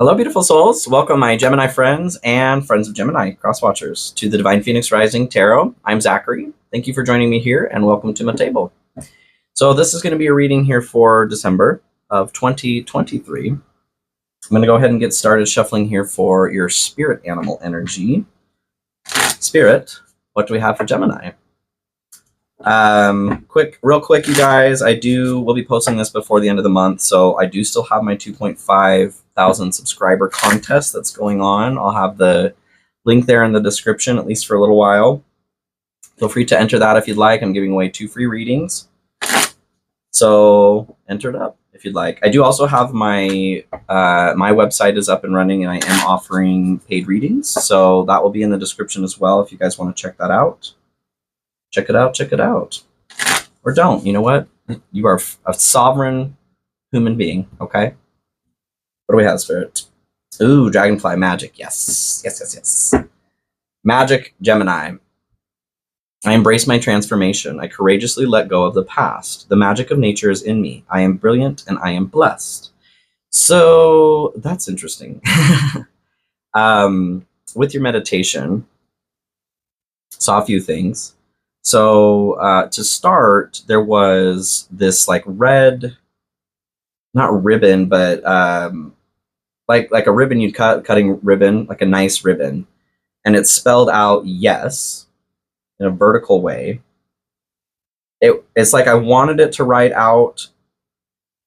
Hello, beautiful souls. Welcome, my Gemini friends and friends of Gemini, cross-watchers, to the Divine Phoenix Rising Tarot. I'm Zachary. Thank you for joining me here, and welcome to my table. So this is going to be a reading here for December of 2023. I'm going to go ahead and get started shuffling here for your spirit animal energy. Spirit, what do we have for Gemini? Real quick, you guys, we'll be posting this before the end of the month, so I do still have my 2,500 subscriber contest that's going on. I'll have the link there in the description, at least for a little while. Feel free to enter that if you'd like. I'm giving away 2 free readings, so enter it up if you'd like. I do also have my website is up and running, and I am offering paid readings, so that will be in the description as well if you guys want to check that out. Check it out. Or don't. You know what? You are a sovereign human being, okay? What do we have, Spirit? Ooh, Dragonfly Magic. Yes. Magic Gemini. I embrace my transformation. I courageously let go of the past. The magic of nature is in me. I am brilliant and I am blessed. So that's interesting. With your meditation, saw a few things. So to start, there was this like red, not ribbon, but like a ribbon you'd cutting ribbon, like a nice ribbon, and it spelled out yes in a vertical way. It's like I wanted it to write out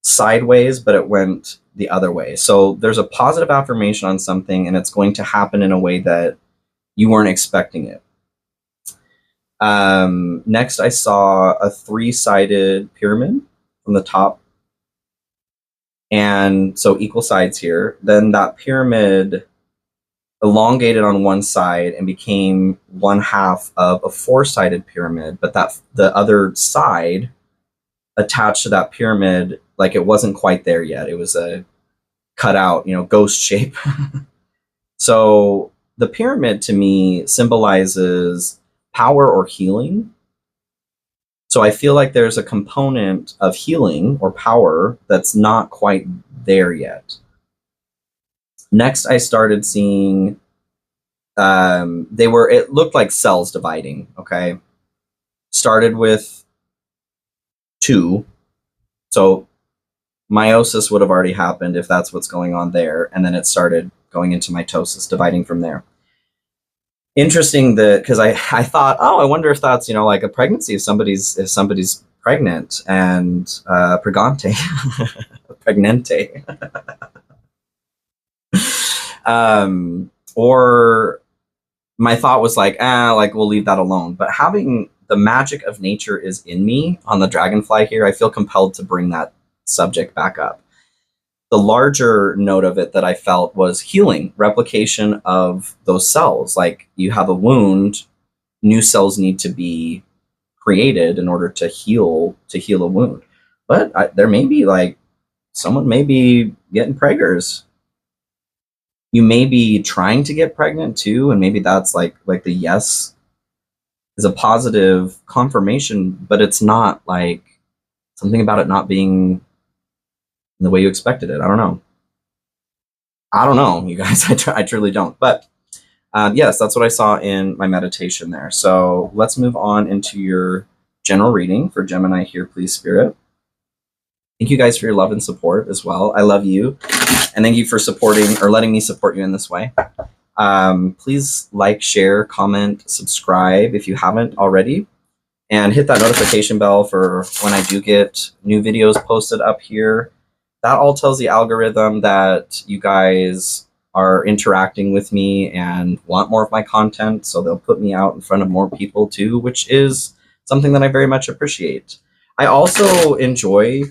sideways, but it went the other way. So there's a positive affirmation on something, and it's going to happen in a way that you weren't expecting it. Next, I saw a 3-sided pyramid from the top, and so equal sides here. Then that pyramid elongated on one side and became one half of a 4-sided pyramid, but that the other side attached to that pyramid, like it wasn't quite there yet. It was a cut out, ghost shape. So the pyramid to me symbolizes power or healing. So I feel like there's a component of healing or power that's not quite there yet. Next, I started seeing, it looked like cells dividing, okay? Started with 2. So meiosis would have already happened if that's what's going on there. And then it started going into mitosis, dividing from there. Interesting that, because I thought, I wonder if that's like a pregnancy, if somebody's pregnant and pregante, pregnante, or my thought was like we'll leave that alone. But having the magic of nature is in me on the dragonfly here, I feel compelled to bring that subject back up. The larger note of it that I felt was healing, replication of those cells. Like you have a wound, new cells need to be created in order to heal a wound. But there may be someone may be getting preggers. You may be trying to get pregnant too, and maybe that's like the yes is a positive confirmation, but it's not like something about it not being the way you expected it. I don't know, you guys. I truly don't. But yes, that's what I saw in my meditation there. So let's move on into your general reading for Gemini here, please, Spirit. Thank you guys for your love and support as well. I love you. And thank you for supporting or letting me support you in this way. Please like, share, comment, subscribe if you haven't already. And hit that notification bell for when I do get new videos posted up here. That all tells the algorithm that you guys are interacting with me and want more of my content, so they'll put me out in front of more people too, which is something that I very much appreciate. I also enjoy,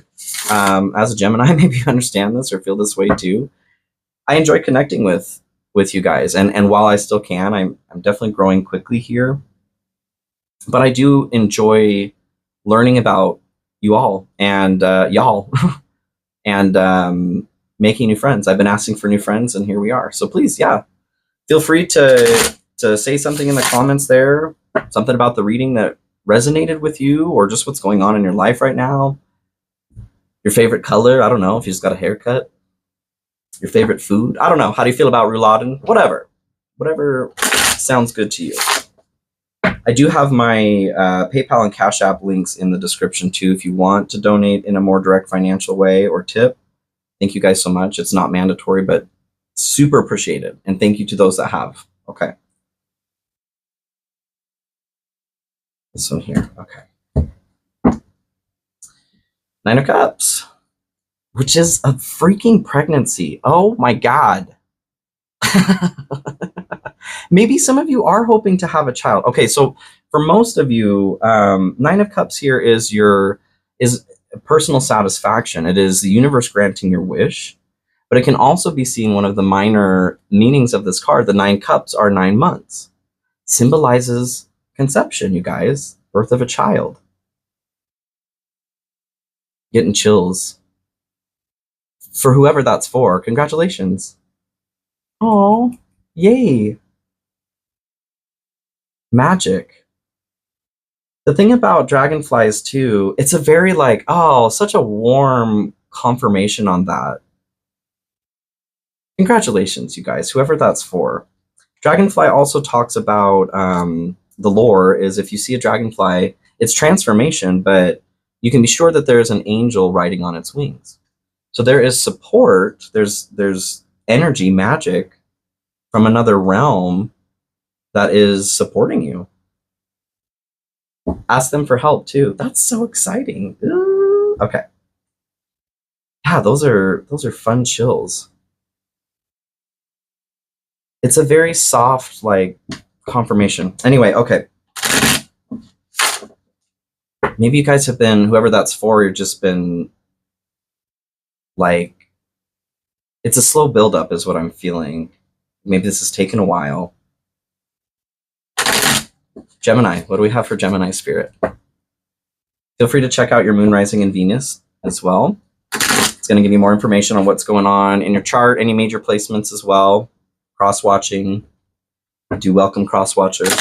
as a Gemini, maybe you understand this or feel this way too, I enjoy connecting with you guys. And while I still can, I'm definitely growing quickly here. But I do enjoy learning about you all and y'all. And making new friends. I've been asking for new friends, and here we are. So please, feel free to say something in the comments there, something about the reading that resonated with you, or just what's going on in your life right now. Your favorite color, I don't know, if you just got a haircut. Your favorite food? I don't know. How do you feel about rouladen? Whatever sounds good to you. I do have my PayPal and Cash App links in the description too if you want to donate in a more direct financial way or tip. Thank you guys so much. It's not mandatory, but super appreciated. And thank you to those that have. Okay. This one here. Okay. Nine of Cups, which is a freaking pregnancy. Oh my God. Maybe some of you are hoping to have a child. Okay, so for most of you, Nine of Cups here is personal satisfaction. It is the universe granting your wish, but it can also be seen one of the minor meanings of this card. The 9 Cups are 9 months. Symbolizes conception, you guys, birth of a child. Getting chills. For whoever that's for, congratulations. Oh, yay. Magic. The thing about dragonflies too, it's a very like, oh, such a warm confirmation on that. Congratulations, you guys, whoever that's for. Dragonfly also talks about the lore is if you see a dragonfly, it's transformation, but you can be sure that there's an angel riding on its wings. So there is support, there's energy, magic from another realm that is supporting you. Ask them for help too. That's so exciting. Ooh. Okay. Yeah, those are fun chills. It's a very soft, like, confirmation. Anyway, okay. Maybe you guys have been, whoever that's for, you've just been, like, it's a slow buildup is what I'm feeling. Maybe this has taken a while. Gemini, what do we have for Gemini spirit? Feel free to check out your moon rising in Venus as well. It's going to give you more information on what's going on in your chart, any major placements as well. Cross-watching. I do welcome cross-watchers.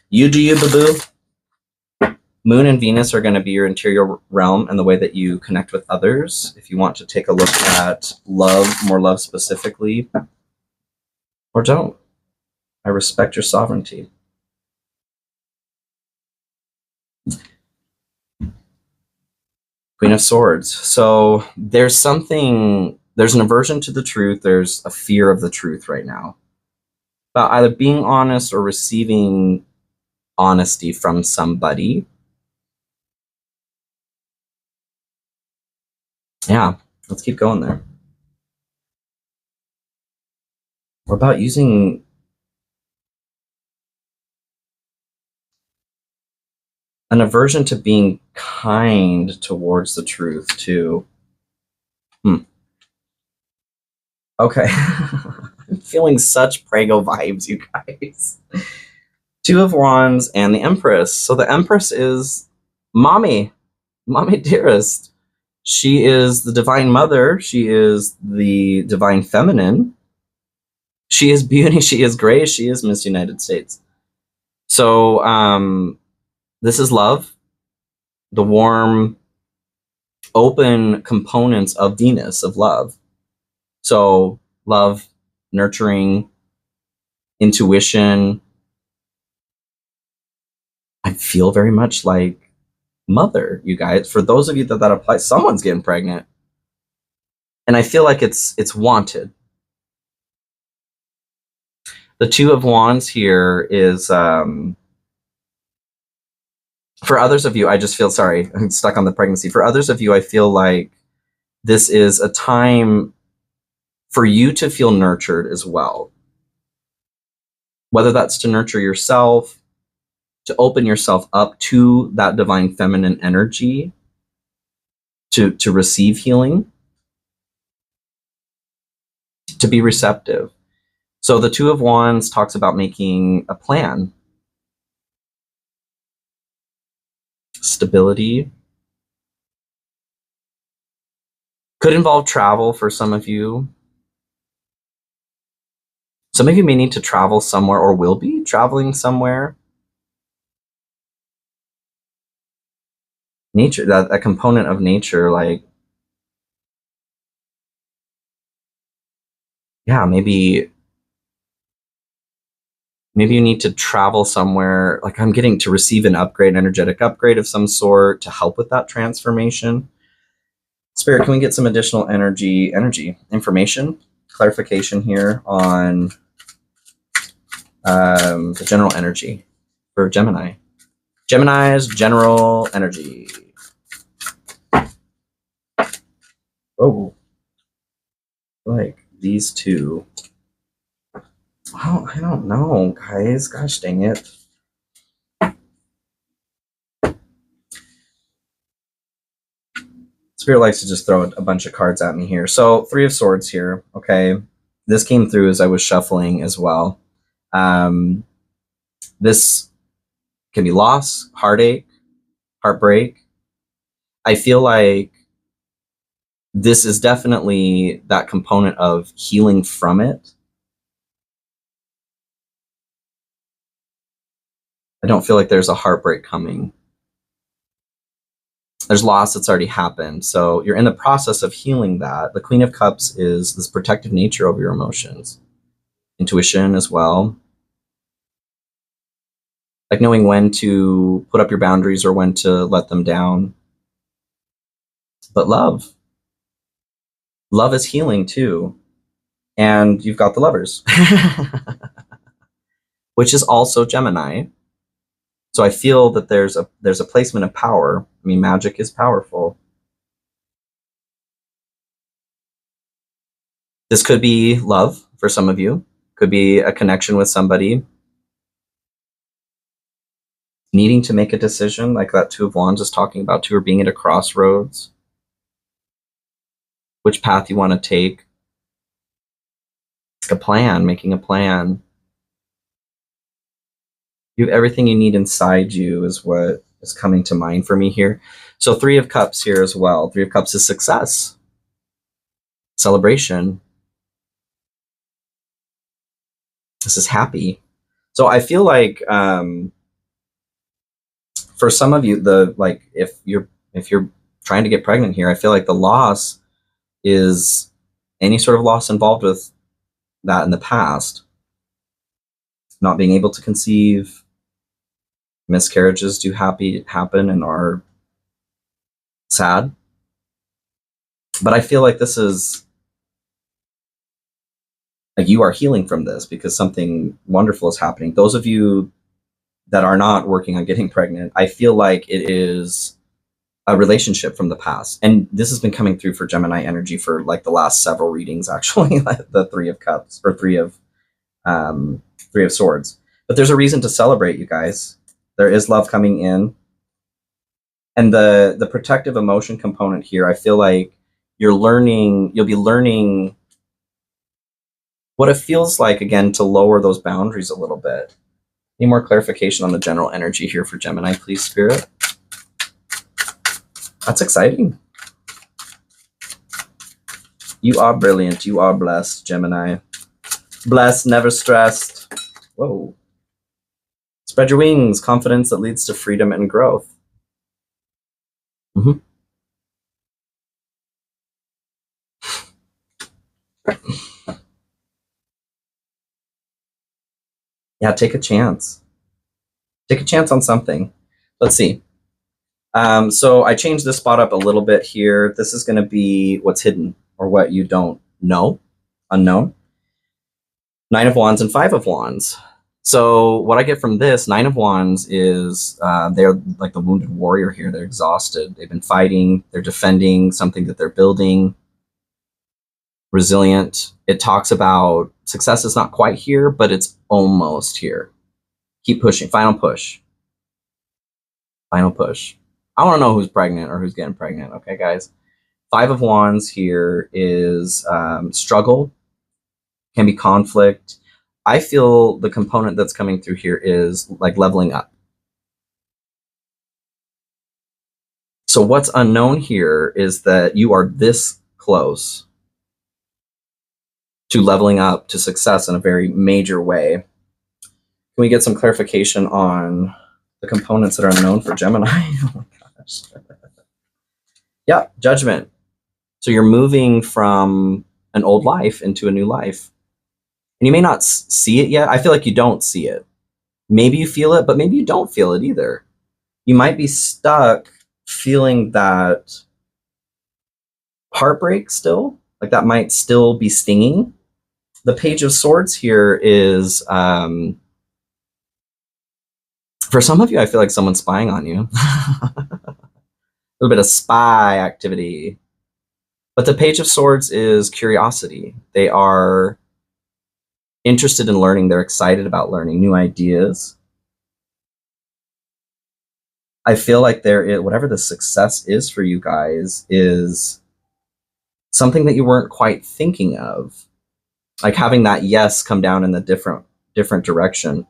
You do you, boo-boo. Moon and Venus are going to be your interior realm and the way that you connect with others. If you want to take a look at love, more love specifically, or don't. I respect your sovereignty. Queen of Swords. So there's an aversion to the truth. There's a fear of the truth right now. About either being honest or receiving honesty from somebody. Yeah, let's keep going there. What about using an aversion to being kind towards the truth too? Okay. I'm feeling such Prego vibes, you guys. 2 of Wands and the Empress. So the Empress is mommy dearest. She is the divine mother. She is the divine feminine. She is beauty. She is grace. She is Miss United States. So this is love, the warm, open components of Venus, of love. So love, nurturing, intuition. I feel very much like mother, you guys. For those of you that applies, someone's getting pregnant. And I feel like it's wanted. The 2 of Wands here is for others of you, I just feel sorry, I'm stuck on the pregnancy. For others of you, I feel like this is a time for you to feel nurtured as well. Whether that's to nurture yourself, to open yourself up to that divine feminine energy, to receive healing, to be receptive. So the 2 of Wands talks about making a plan. Stability. Could involve travel for some of you. Some of you may need to travel somewhere or will be traveling somewhere. Nature, that component of nature, like yeah, maybe you need to travel somewhere. Like I'm getting to receive an upgrade, energetic upgrade of some sort to help with that transformation. Spirit, can we get some additional energy, information, clarification here on the general energy for Gemini? Gemini's general energy. Oh, like these two. Well, I don't know, guys. Gosh dang it. Spirit likes to just throw a bunch of cards at me here. So 3 of Swords here. Okay. This came through as I was shuffling as well. This can be loss, heartache, heartbreak. I feel like this is definitely that component of healing from it. I don't feel like there's a heartbreak coming. There's loss that's already happened. So you're in the process of healing that. The Queen of Cups is this protective nature over your emotions. Intuition as well. Like knowing when to put up your boundaries or when to let them down. But love. Love is healing too. And you've got the Lovers. Which is also Gemini. So I feel that there's a placement of power. I mean, magic is powerful. This could be love for some of you. Could be a connection with somebody. Needing to make a decision, like that 2 of Wands is talking about, or being at a crossroads. Which path you want to take. A plan, making a plan. You have everything you need inside you is what is coming to mind for me here. So 3 of Cups here as well. 3 of Cups is success. Celebration. This is happy. So I feel like for some of you, if you're trying to get pregnant here, I feel like the loss is any sort of loss involved with that in the past. Not being able to conceive. Miscarriages do happen and are sad. But I feel like this is like you are healing from this because something wonderful is happening. Those of you that are not working on getting pregnant, I feel like it is a relationship from the past. And this has been coming through for Gemini energy for like the last several readings, actually, the 3 of Cups or 3 of Swords. But there's a reason to celebrate, you guys. There is love coming in. And the protective emotion component here, I feel like you'll be learning what it feels like, again, to lower those boundaries a little bit. Any more clarification on the general energy here for Gemini, please, Spirit? That's exciting. You are brilliant. You are blessed, Gemini. Blessed, never stressed. Whoa. Spread your wings. Confidence that leads to freedom and growth. Mm-hmm. Yeah, take a chance. Take a chance on something. Let's see. So I changed this spot up a little bit here. This is going to be what's hidden or what you don't know, unknown. 9 of Wands and 5 of Wands. So what I get from this, 9 of Wands is they're like the wounded warrior here. They're exhausted. They've been fighting. They're defending something that they're building. Resilient. It talks about success is not quite here, but it's almost here. Keep pushing. Final push. Final push. I want to know who's pregnant or who's getting pregnant. Okay, guys. 5 of Wands here is struggle. Can be conflict. I feel the component that's coming through here is like leveling up. So what's unknown here is that you are this close to leveling up to success in a very major way. Can we get some clarification on the components that are unknown for Gemini? Oh my gosh. Yeah, Judgment. So you're moving from an old life into a new life. And you may not see it yet. I feel like you don't see it. Maybe you feel it, but maybe you don't feel it either. You might be stuck feeling that heartbreak still, like that might still be stinging. The Page of Swords here is, for some of you, I feel like someone's spying on you. A little bit of spy activity. But the Page of Swords is curiosity. They are interested in learning. They're excited about learning new ideas. I feel like there is, whatever the success is for you guys is something that you weren't quite thinking of. Like having that yes come down in the different direction.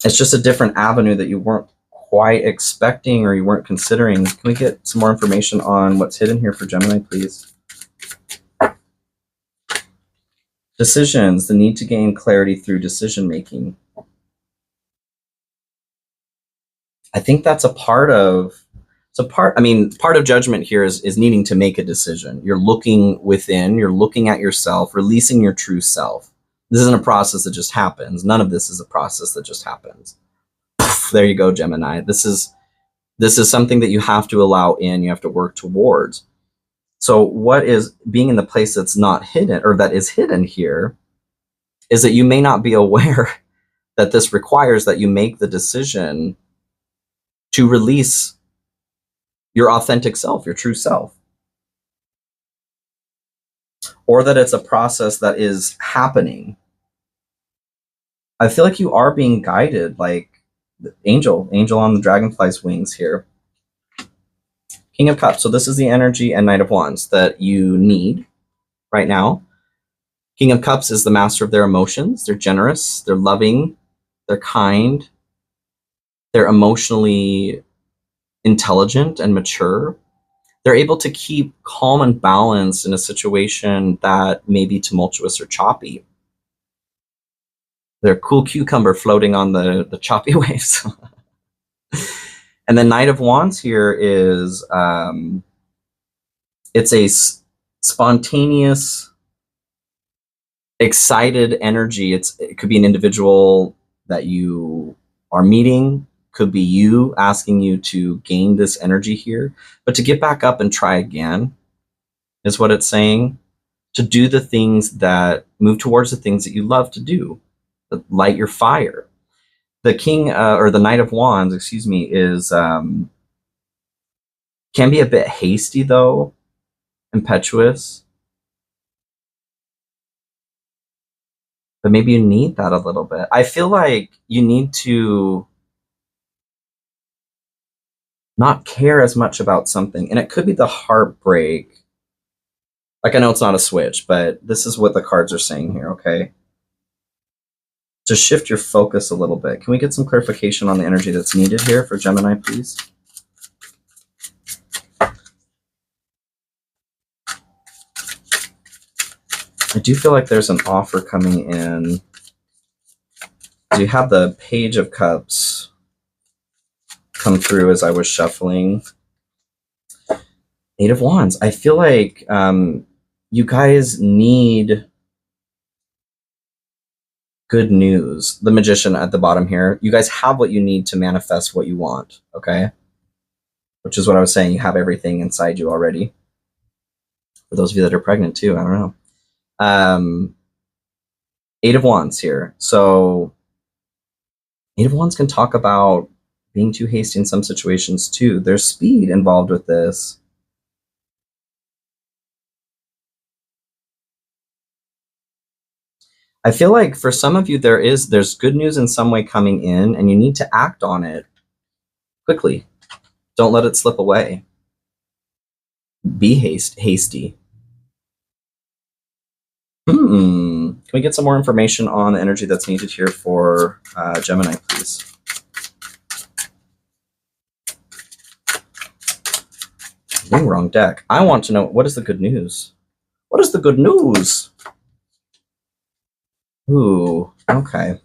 It's just a different avenue that you weren't quite expecting or you weren't considering. Can we get some more information on what's hidden here for Gemini, please? Decisions, the need to gain clarity through decision making. I think that's part of judgment here is needing to make a decision. You're looking within, you're looking at yourself, releasing your true self. This isn't a process that just happens. None of this is a process that just happens. There you go, Gemini. This is something that you have to allow in, you have to work towards. So what is being in the place that's not hidden, or that is hidden here, is that you may not be aware that this requires that you make the decision to release your authentic self, your true self. Or that it's a process that is happening. I feel like you are being guided, like the angel on the dragonfly's wings here. King of Cups. So this is the energy and Knight of Wands that you need right now. King of Cups is the master of their emotions. They're generous, they're loving, they're kind, they're emotionally intelligent and mature. They're able to keep calm and balanced in a situation that may be tumultuous or choppy. They're a cool cucumber floating on the choppy waves. And the Knight of Wands here is, it's a spontaneous, excited energy. It could be an individual that you are meeting, could be you asking you to gain this energy here, but to get back up and try again is what it's saying. To do the things that move towards the things that you love to do, that light your fire. The King or the Knight of Wands, excuse me, is can be a bit hasty though, impetuous. But maybe you need that a little bit. I feel like you need to not care as much about something. And it could be the heartbreak. Like, I know it's not a switch, but this is what the cards are saying here, okay? To shift your focus a little bit. Can we get some clarification on the energy that's needed here for Gemini, please? I do feel like there's an offer coming in. You have the Page of Cups come through as I was shuffling. Eight of Wands. I feel like you guys need good news. The Magician at the bottom here. You guys have what you need to manifest what you want, okay? Which is what I was saying. You have everything inside you already. For those of you that are pregnant too, I don't know. Eight of Wands here. So Eight of Wands can talk about being too hasty in some situations too. There's speed involved with this. I feel like for some of you there's good news in some way coming in, and you need to act on it quickly. Don't let it slip away. Be hasty. Can we get some more information on the energy that's needed here for Gemini, please? Wrong deck. I want to know, what is the good news? What is the good news? Ooh, okay.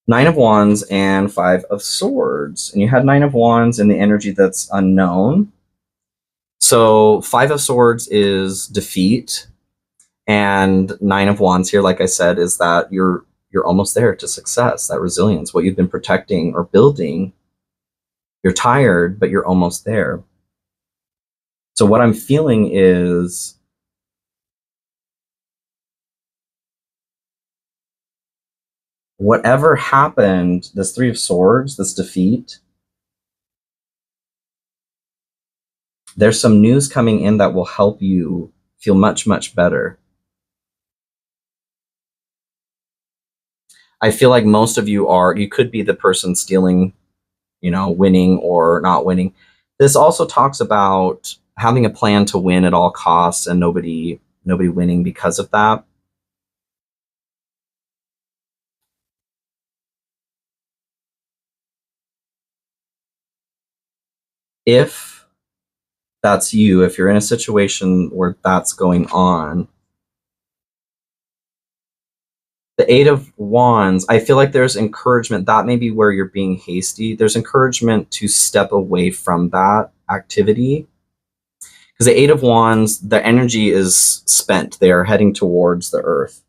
Nine of Wands and Five of Swords. And you had Nine of Wands in the energy that's unknown. So Five of Swords is defeat. And Nine of Wands here, like I said, is that you're almost there to success, that resilience, what you've been protecting or building. You're tired, but you're almost there. So what I'm feeling is whatever happened, this Three of Swords, this defeat, there's some news coming in that will help you feel much, much better. I feel like most of you could be the person stealing, winning or not winning. This also talks about having a plan to win at all costs and nobody winning because of that. If that's you, if you're in a situation where that's going on, the Eight of Wands, I feel like there's encouragement. That may be where you're being hasty. There's encouragement to step away from that activity. Because the Eight of Wands, the energy is spent. They are heading towards the earth.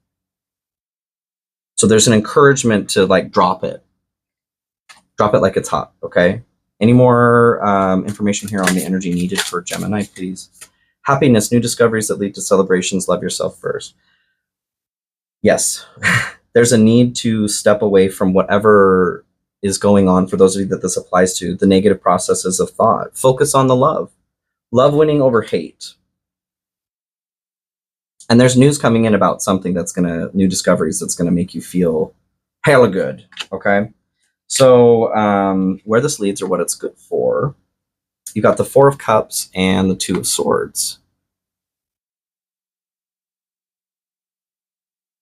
So there's an encouragement to drop it. Drop it like it's hot, okay? Any more information here on the energy needed for Gemini, please? Happiness, new discoveries that lead to celebrations. Love yourself first. Yes, there's a need to step away from whatever is going on. For those of you that this applies to, the negative processes of thought. Focus on the love. Love winning over hate. And there's news coming in about something new discoveries that's going to make you feel hella good, okay? So where this leads or what it's good for, you got the Four of Cups and the Two of Swords.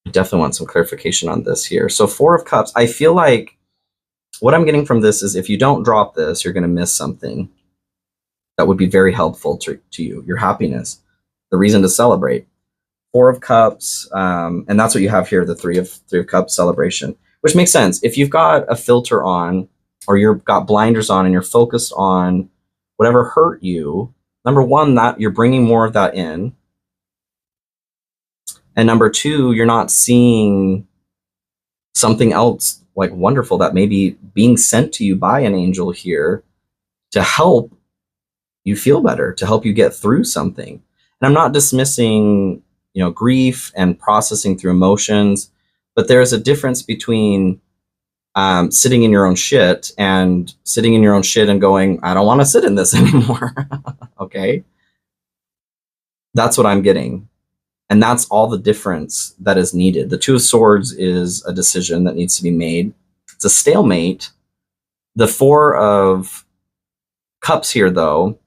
I definitely want some clarification on this here. So Four of Cups, I feel like what I'm getting from this is if you don't drop this, you're going to miss something that would be very helpful to you, your happiness, the reason to celebrate. Four of Cups, and that's what you have here, the Three of Cups celebration, which makes sense. If you've got a filter on or you've got blinders on and you're focused on whatever hurt you, number one, that you're bringing more of that in. And number two, you're not seeing something else wonderful that may be being sent to you by an angel here to help you feel better, to help you get through something. And I'm not dismissing, grief and processing through emotions, but there's a difference between sitting in your own shit and sitting in your own shit and going, I don't want to sit in this anymore. Okay. That's what I'm getting. And that's all the difference that is needed. The Two of Swords is a decision that needs to be made. It's a stalemate. The Four of Cups here, though,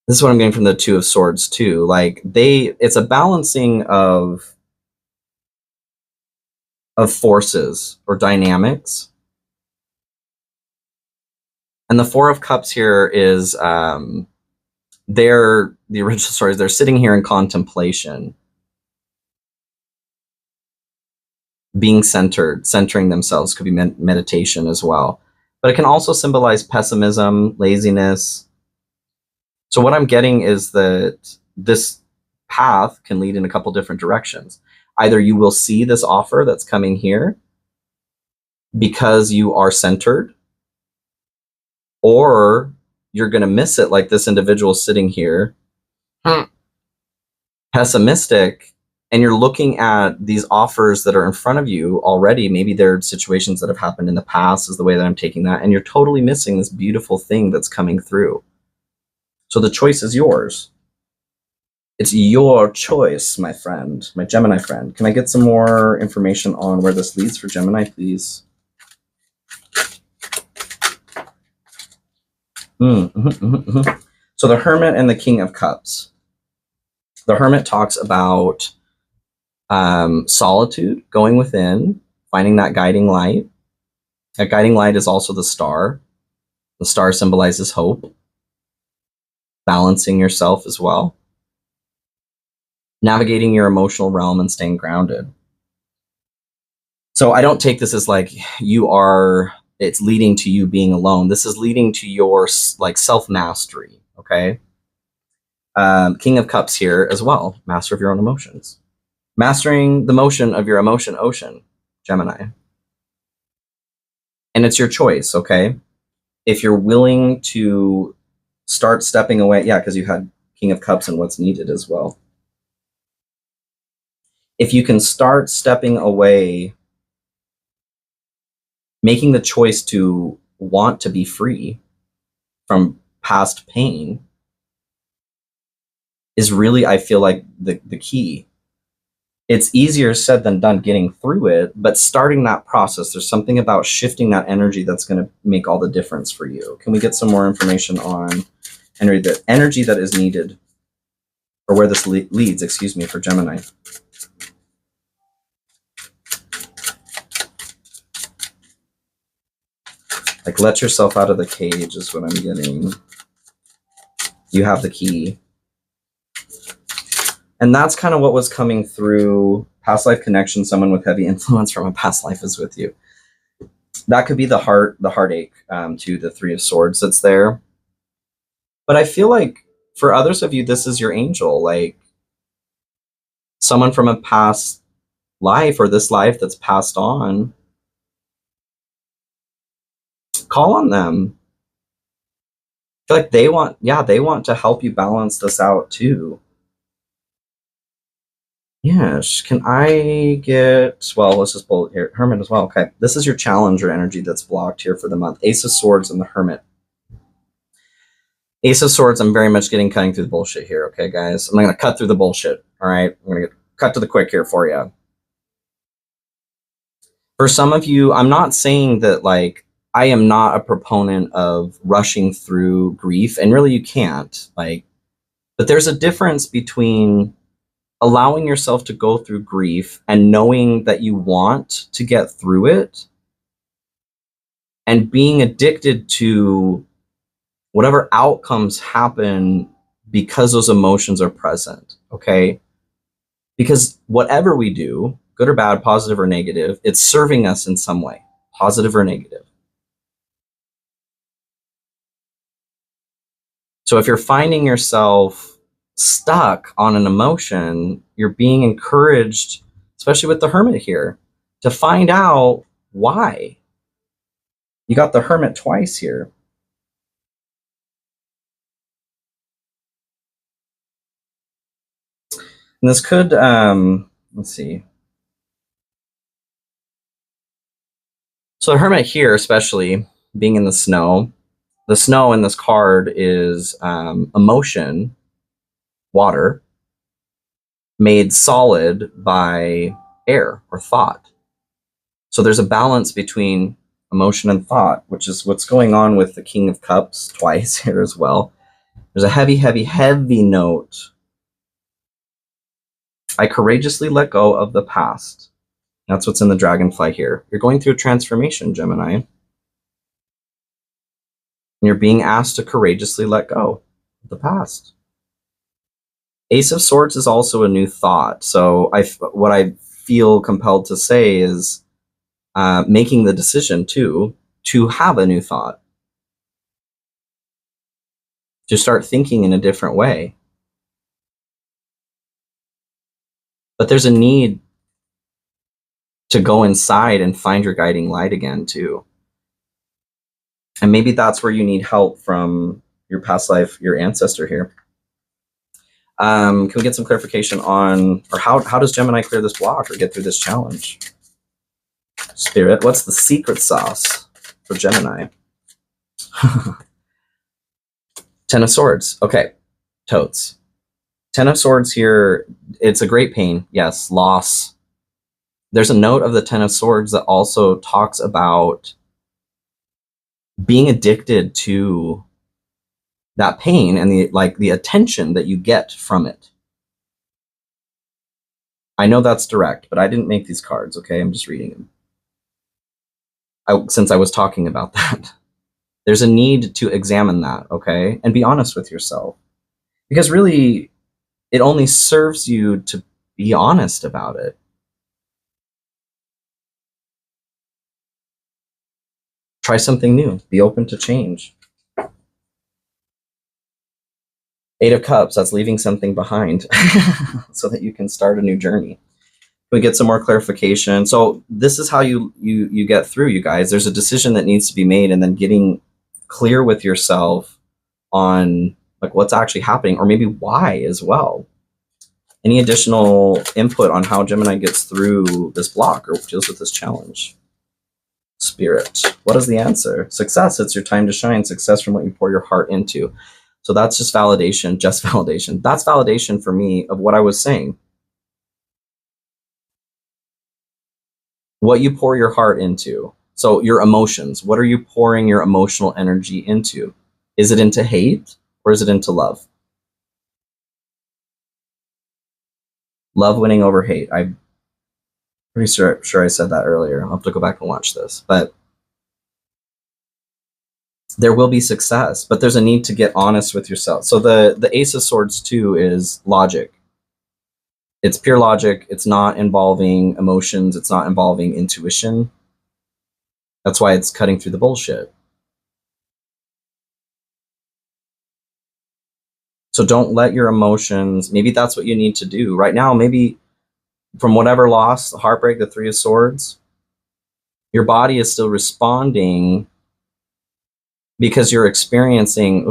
this is what I'm getting from the Two of Swords too. It's a balancing of forces or dynamics. And the Four of Cups here is the original stories, they're sitting here in contemplation, being centering themselves. Could be meditation as well, but it can also symbolize pessimism, laziness. So what I'm getting is that this path can lead in a couple different directions. Either you will see this offer that's coming here because you are centered, or you're going to miss it like this individual sitting here, pessimistic, and you're looking at these offers that are in front of you already. Maybe they're situations that have happened in the past, is the way that I'm taking that, and you're totally missing this beautiful thing that's coming through. So the choice is yours. It's your choice, my friend, my Gemini friend. Can I get some more information on where this leads for Gemini, please? So the Hermit and the King of Cups. The Hermit talks about solitude, going within, finding that guiding light. That guiding light is also the star. The star symbolizes hope. Balancing yourself as well. Navigating your emotional realm and staying grounded. So I don't take this as it's leading to you being alone. This is leading to your self-mastery, okay? King of Cups here as well. Master of your own emotions. Mastering the motion of your emotion ocean, Gemini. And it's your choice, okay? If you're willing to start stepping away, yeah, because you had King of Cups and what's needed as well. If you can start stepping away, making the choice to want to be free from past pain is really, I feel like, the key. It's easier said than done getting through it, but starting that process, there's something about shifting that energy that's going to make all the difference for you. Can we get some more information on energy that is needed, or where this leads, excuse me, for Gemini? Like, let yourself out of the cage is what I'm getting. You have the key. And that's kind of what was coming through. Past life connection, someone with heavy influence from a past life is with you. That could be the heartache to the Three of Swords that's there. But I feel like for others of you, this is your angel, like someone from a past life or this life that's passed on. Call on them. I feel like they want to help you balance this out too. Yes, can I get, well, let's just pull it here. Hermit as well. Okay, this is your challenger energy that's blocked here for the month. Ace of Swords and the Hermit. Ace of Swords, I'm very much getting cutting through the bullshit here, okay, guys? I'm not going to cut through the bullshit, all right? I'm going to cut to the quick here for you. For some of you, I'm not saying that, like, I am not a proponent of rushing through grief, and really you can't, like, but there's a difference between allowing yourself to go through grief and knowing that you want to get through it and being addicted to whatever outcomes happen because those emotions are present, okay? Because whatever we do, good or bad, positive or negative, it's serving us in some way, positive or negative. So if you're finding yourself stuck on an emotion, you're being encouraged, especially with the Hermit here, to find out why. You got the Hermit twice here. And this could, let's see. So the Hermit here, especially being in the snow in this card is emotion, water, made solid by air or thought. So there's a balance between emotion and thought, which is what's going on with the King of Cups twice here as well. There's a heavy, heavy, heavy note. I courageously let go of the past. That's what's in the dragonfly here. You're going through a transformation, Gemini. And you're being asked to courageously let go of the past. Ace of Swords is also a new thought. So what I feel compelled to say is making the decision to have a new thought, to start thinking in a different way. But there's a need to go inside and find your guiding light again too. And maybe that's where you need help from your past life, your ancestor here. Can we get some clarification on, or how does Gemini clear this block or get through this challenge? Spirit, what's the secret sauce for Gemini? Ten of Swords. Okay, totes. Ten of Swords here, it's a great pain. Yes, loss. There's a note of the Ten of Swords that also talks about being addicted to that pain and the attention that you get from it. I know that's direct, but I didn't make these cards, okay? I'm just reading them. Since I was talking about that. There's a need to examine that, okay? And be honest with yourself. Because really, it only serves you to be honest about it. Try something new. Be open to change. Eight of Cups, that's leaving something behind so that you can start a new journey. We get some more clarification. So this is how you get through, you guys. There's a decision that needs to be made, and then getting clear with yourself on like what's actually happening, or maybe why as well. Any additional input on how Gemini gets through this block or deals with this challenge? Spirit, what is the answer? Success, it's your time to shine. Success from what you pour your heart into. So that's just validation, just validation. That's validation for me of what I was saying. What you pour your heart into. So your emotions, what are you pouring your emotional energy into? Is it into hate or is it into love? Love winning over hate. I'm pretty sure I said that earlier. I'll have to go back and watch this. But there will be success, but there's a need to get honest with yourself. So the Ace of Swords too is logic. It's pure logic. It's not involving emotions. It's not involving intuition. That's why it's cutting through the bullshit. So don't let your emotions, maybe that's what you need to do right now. Maybe from whatever loss, the heartbreak, the Three of Swords, your body is still responding because you're experiencing,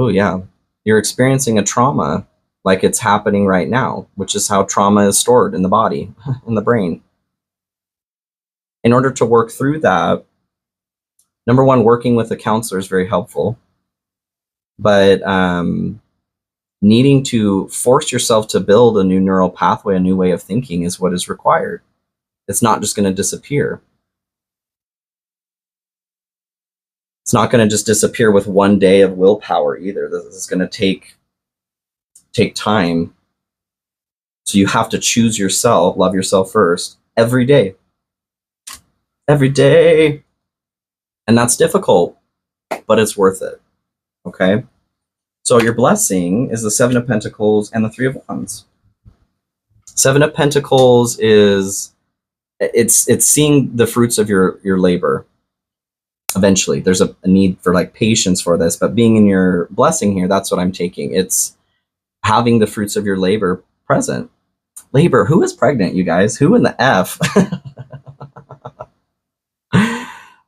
you're experiencing a trauma like it's happening right now, which is how trauma is stored in the body, in the brain. In order to work through that, number one, working with a counselor is very helpful, but needing to force yourself to build a new neural pathway, a new way of thinking is what is required. It's not just going to disappear. It's not going to just disappear with one day of willpower either. This is going to take time. So you have to choose yourself, love yourself first, every day. Every day. And that's difficult, but it's worth it. Okay? So your blessing is the Seven of Pentacles and the Three of Wands. Seven of Pentacles is, it's seeing the fruits of your labor. Eventually, there's a need for like patience for this, but being in your blessing here, that's what I'm taking. It's having the fruits of your labor present. Labor, who is pregnant, you guys? Who in the F?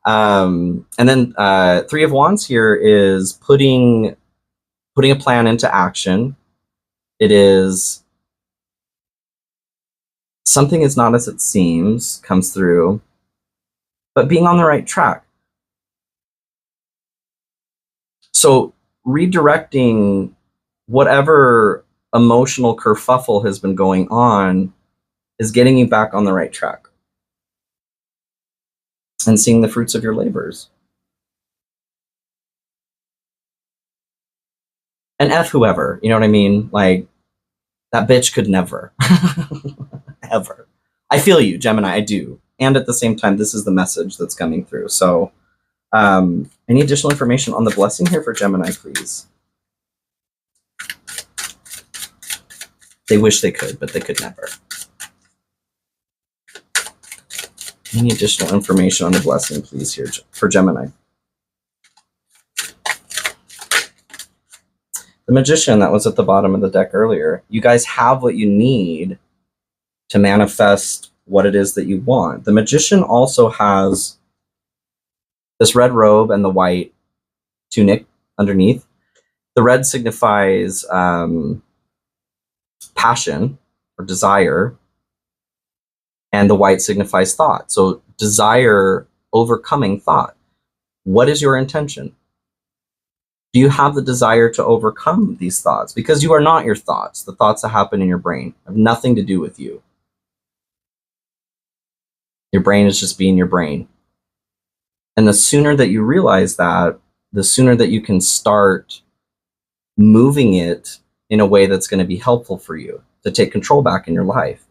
And then Three of Wands here is putting a plan into action. It is something is not as it seems, comes through, but being on the right track. So redirecting whatever emotional kerfuffle has been going on is getting you back on the right track and seeing the fruits of your labors. And F whoever, you know what I mean? Like, that bitch could never, ever. I feel you, Gemini, I do. And at the same time, this is the message that's coming through. So any additional information on the blessing here for Gemini, please? They wish they could, but they could never. Any additional information on the blessing, please, here for Gemini? The Magician that was at the bottom of the deck earlier. You guys have what you need to manifest what it is that you want. The Magician also has this red robe and the white tunic underneath. The red signifies passion or desire, and the white signifies thought. So desire overcoming thought. What is your intention? Do you have the desire to overcome these thoughts? Because you are not your thoughts. The thoughts that happen in your brain have nothing to do with you. Your brain is just being your brain. And the sooner that you realize that, the sooner that you can start moving it in a way that's going to be helpful for you to take control back in your life.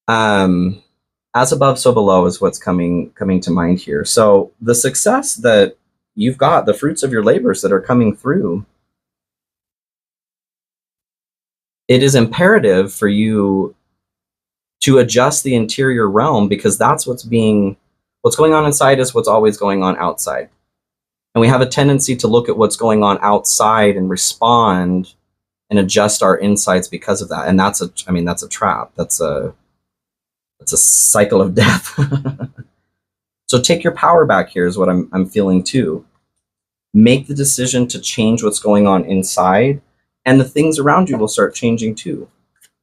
As above, so below is what's coming to mind here. So the success that you've got, the fruits of your labors that are coming through, it is imperative for you to adjust the interior realm, because that's what's going on inside is what's always going on outside. And we have a tendency to look at what's going on outside and respond and adjust our insights because of that. And that's a trap. That's a cycle of death. So take your power back here is what I'm feeling too. Make the decision to change what's going on inside, and the things around you will start changing too.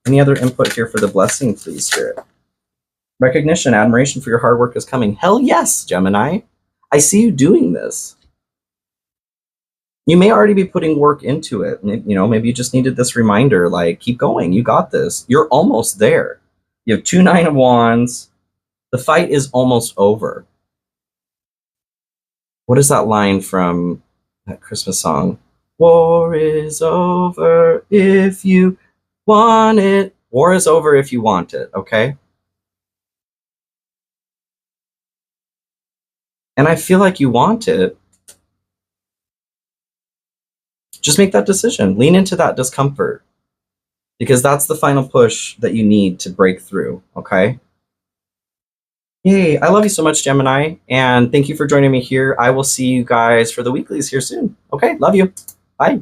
Any other input here for the blessing, please, Spirit? Recognition, admiration for your hard work is coming. Hell yes, Gemini. I see you doing this. You may already be putting work into it. Maybe you just needed this reminder, like, keep going. You got this. You're almost there. You have 2 9 of Wands. The fight is almost over. What is that line from that Christmas song? War is over if you want it. War is over if you want it, okay? And I feel like you want it. Just make that decision. Lean into that discomfort, because that's the final push that you need to break through, okay? Yay, I love you so much, Gemini, and thank you for joining me here. I will see you guys for the weeklies here soon. Okay, love you. Bye.